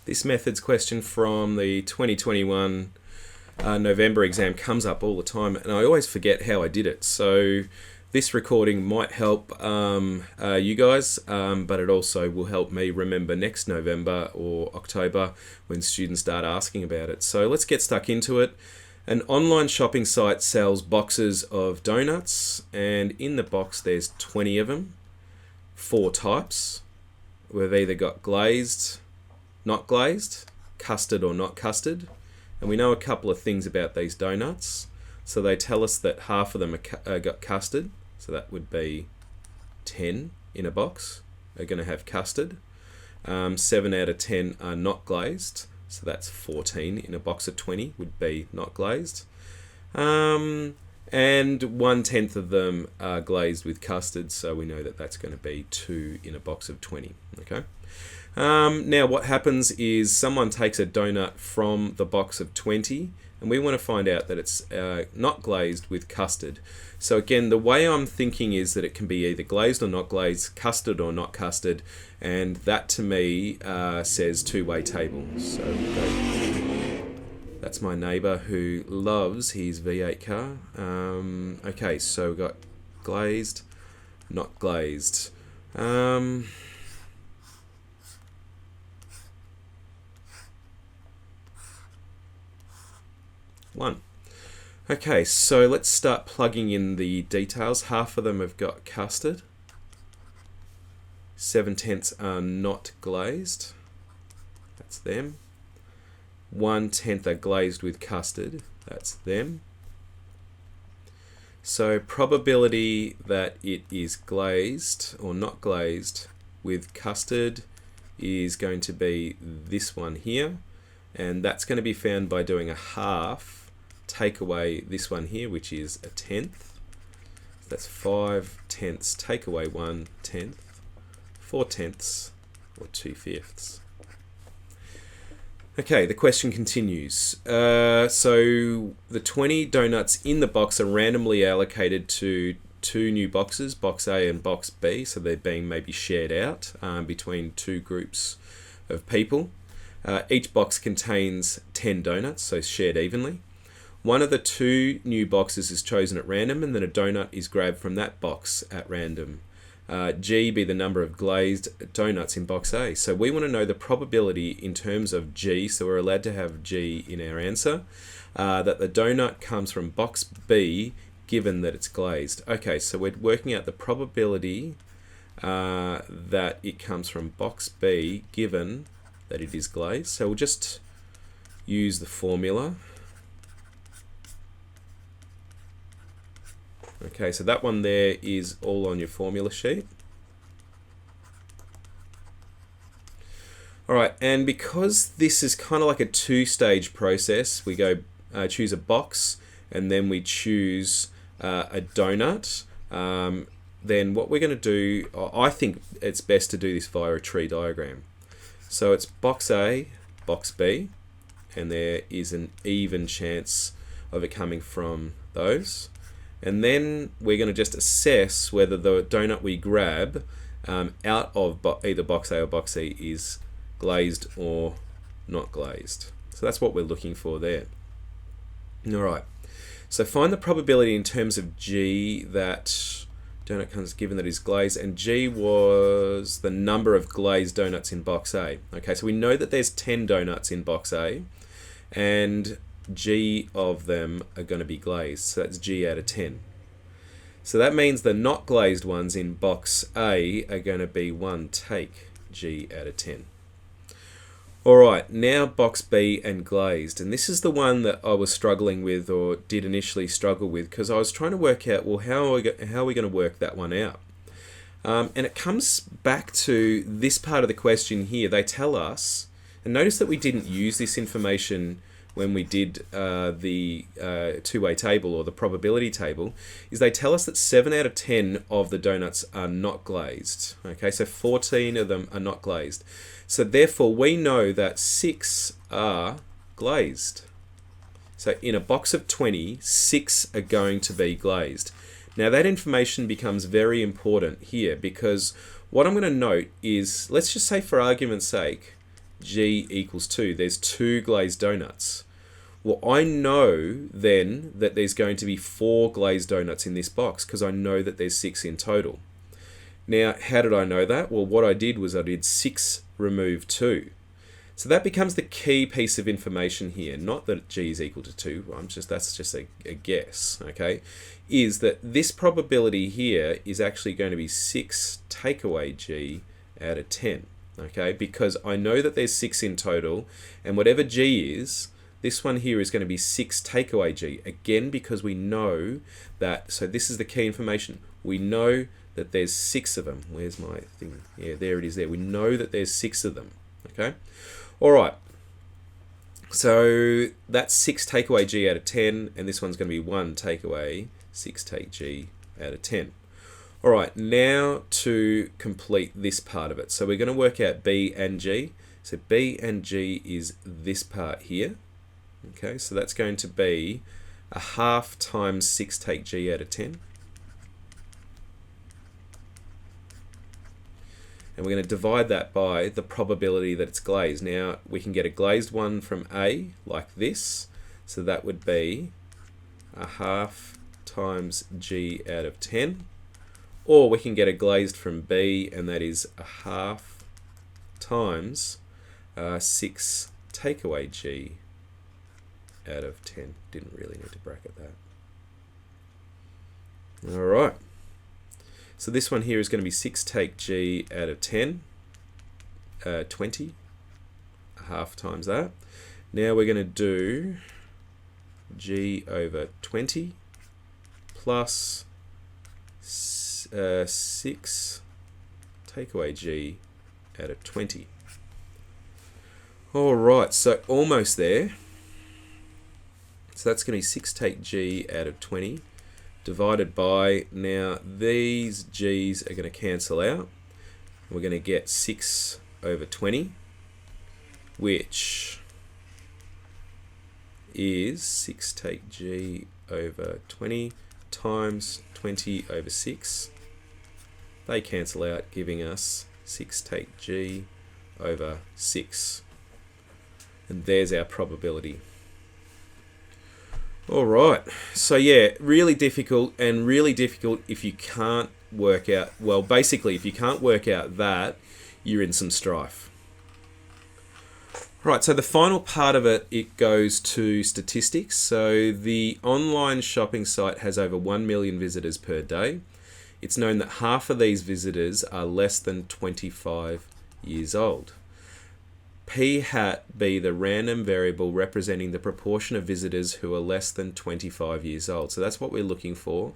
This methods question from the 2021 November exam comes up all the time, and I always forget how I did it. So this recording might help you guys, but it also will help me remember next November or October when students start asking about it. So let's get stuck into it. An online shopping site sells boxes of donuts, and in the box there's 20 of them, 4 types. We've either got glazed, not glazed, custard or not custard, and we know a couple of things about these donuts. So they tell us that half of them are got custard, so that would be 10 in a box are going to have custard. 7 out of 10 are not glazed, so that's 14 in a box of 20 would be not glazed. And 1/10 of them are glazed with custard, so we know that that's going to be 2 in a box of 20. Okay. Now what happens is someone takes a donut from the box of 20, and we want to find out that it's not glazed with custard. So again, the way I'm thinking is that it can be either glazed or not glazed, custard or not custard, and that to me says two-way table. So that's my neighbour who loves his V8 car. Okay, so we've got glazed, not glazed. One. Okay, so let's start plugging in the details. Half of them have got custard. 7/10 are not glazed. That's them. 1/10 are glazed with custard. That's them. So probability that it is glazed or not glazed with custard is going to be this one here, and that's going to be found by doing a half. Take away this one here, which is 1/10. So that's 5/10. Take away 1/10. 4/10 or 2/5. Okay, the question continues. So the 20 donuts in the box are randomly allocated to 2 new boxes, box A and box B. So they're being maybe shared out between 2 groups of people. Each box contains 10 donuts, so shared evenly. One of the 2 new boxes is chosen at random, and then a donut is grabbed from that box at random. G be the number of glazed donuts in box A. So we want to know the probability in terms of G, so we're allowed to have G in our answer, that the donut comes from box B given that it's glazed. Okay, so we're working out the probability that it comes from box B given that it is glazed. So we'll just use the formula. Okay, so that one there is all on your formula sheet. Alright, and because this is kind of like a 2-stage process, we go choose a box and then we choose a donut. Then what we're going to do, I think it's best to do this via a tree diagram. So it's box A, box B, and there is an even chance of it coming from those. And then we're going to just assess whether the donut we grab out of either box A or box C is glazed or not glazed. So that's what we're looking for there. Alright, so find the probability in terms of G that donut comes given that is glazed, and G was the number of glazed donuts in box A. Okay, so we know that there's 10 donuts in box A, and G of them are going to be glazed, so that's G out of 10. So that means the not glazed ones in box A are going to be 1 take G out of 10. Alright, now box B and glazed, and this is the one that I was struggling with, or did initially struggle with, because I was trying to work out, well, how are we going to work that one out? And it comes back to this part of the question here. They tell us, and notice that we didn't use this information when we did the two-way table or the probability table, is they tell us that 7 out of 10 of the donuts are not glazed. Okay, so 14 of them are not glazed. So therefore we know that 6 are glazed. So in a box of 20, 6 are going to be glazed. Now that information becomes very important here, because what I'm going to note is, let's just say for argument's sake, G equals 2. There's 2 glazed donuts. Well, I know then that there's going to be 4 glazed donuts in this box because I know that there's 6 in total. Now, how did I know that? Well, what I did was I did 6 remove 2. So that becomes the key piece of information here. Not that G is equal to 2. That's just a guess, okay? Is that this probability here is actually going to be 6 take away G out of 10, okay? Because I know that there's 6 in total, and whatever G is, this one here is going to be 6 take away G. Again, because we know that, so this is the key information. We know that there's 6 of them. Where's my thing? Yeah, there it is there. We know that there's 6 of them, okay? All right. So that's 6 take away G out of 10, and this one's going to be 1 take away 6 take G out of 10. All right, now to complete this part of it. So we're going to work out B and G. So B and G is this part here. Okay, so that's going to be a half times 6 take G out of 10. And we're going to divide that by the probability that it's glazed. Now, we can get a glazed one from A, like this. So that would be a half times G out of 10. Or we can get a glazed from B, and that is a half times 6 take away G out of 10. Didn't really need to bracket that. All right. So this one here is going to be 6 take G out of 10, 20, a half times that. Now we're going to do G over 20 plus 6 take away G out of 20. All right, so almost there. So that's going to be 6 take G out of 20. Divided by, now these G's are going to cancel out. We're going to get 6 over 20, which is 6 take G over 20 times 20 over 6. They cancel out, giving us 6 take G over 6. And there's our probability. All right, so yeah, really difficult if you can't work out, well, basically, if you can't work out that, you're in some strife. Right, so the final part of it goes to statistics. So the online shopping site has over 1 million visitors per day. It's known that half of these visitors are less than 25 years old. P hat be the random variable representing the proportion of visitors who are less than 25 years old. So that's what we're looking for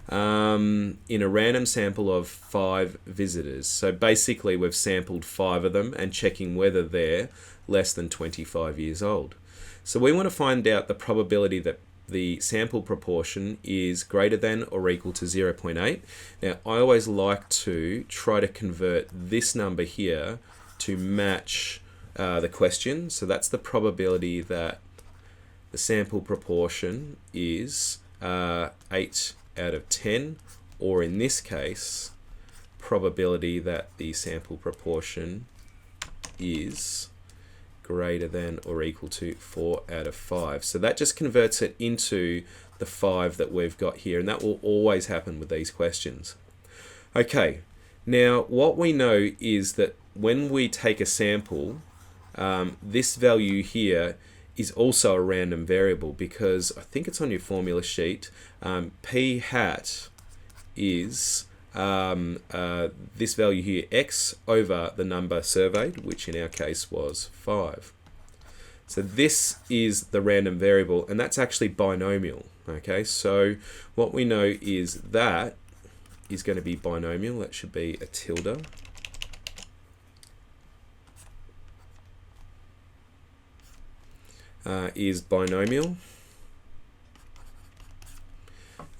in a random sample of 5 visitors. So basically we've sampled 5 of them and checking whether they're less than 25 years old. So we want to find out the probability that the sample proportion is greater than or equal to 0.8. Now I always like to try to convert this number here to match the question. So that's the probability that the sample proportion is 8 out of 10, or in this case, probability that the sample proportion is greater than or equal to 4 out of 5. So that just converts it into the 5 that we've got here, and that will always happen with these questions. Okay, now what we know is that when we take a sample, this value here is also a random variable, because I think it's on your formula sheet. P hat is this value here, x over the number surveyed, which in our case was 5. So this is the random variable, and that's actually binomial. Okay, so what we know is that is going to be binomial. That should be a tilde. Is binomial.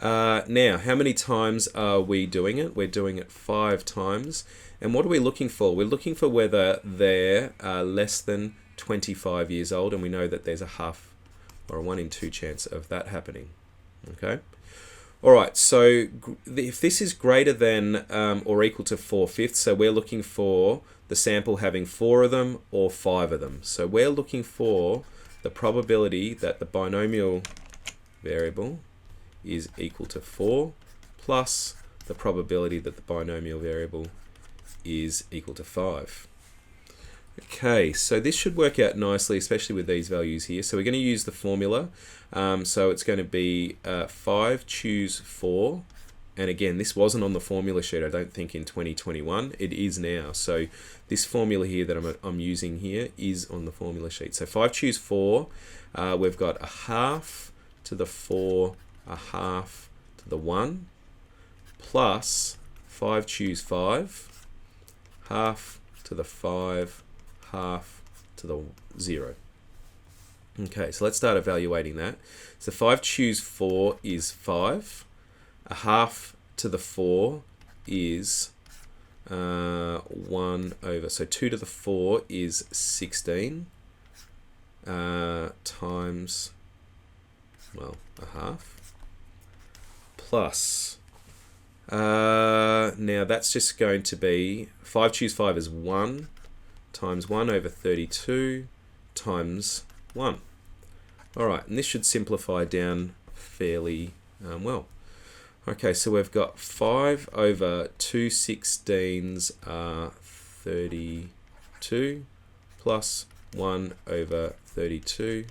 Now, how many times are we doing it? We're doing it 5 times. And what are we looking for? We're looking for whether they're less than 25 years old, and we know that there's a half or a 1 in 2 chance of that happening. Okay. All right, so if this is greater than or equal to 4/5, so we're looking for the sample having 4 of them or 5 of them. So we're looking for the probability that the binomial variable is equal to 4 plus the probability that the binomial variable is equal to 5. Okay, so this should work out nicely, especially with these values here. So we're going to use the formula. So it's going to be 5 choose 4. And again, this wasn't on the formula sheet, I don't think, in 2021. It is now. So this formula here that I'm using here is on the formula sheet. So 5 choose 4, we've got a half to the 4, a half to the 1, plus 5 choose 5, half to the 5, half to the 0. Okay, so let's start evaluating that. So 5 choose 4 is 5. A half to the 4 is 1 over, so 2 to the 4 is 16 times, well, a half, plus, now that's just going to be, 5 choose 5 is 1 times 1 over 32 times 1. Alright, and this should simplify down fairly well. Okay, so we've got 5 over 2 16s are 32 plus 1 over 32.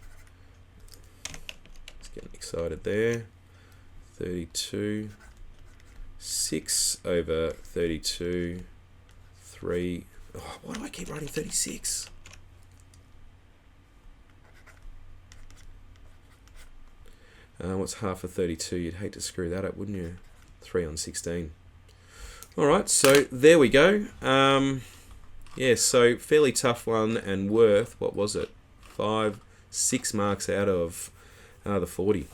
Just getting excited there. 32. 6 over 32. 3. Oh, why do I keep writing 36? What's half of 32? You'd hate to screw that up, wouldn't you? 3 on 16. Alright, so there we go. Yeah, so fairly tough one and worth, what was it? 6 marks out of the 40.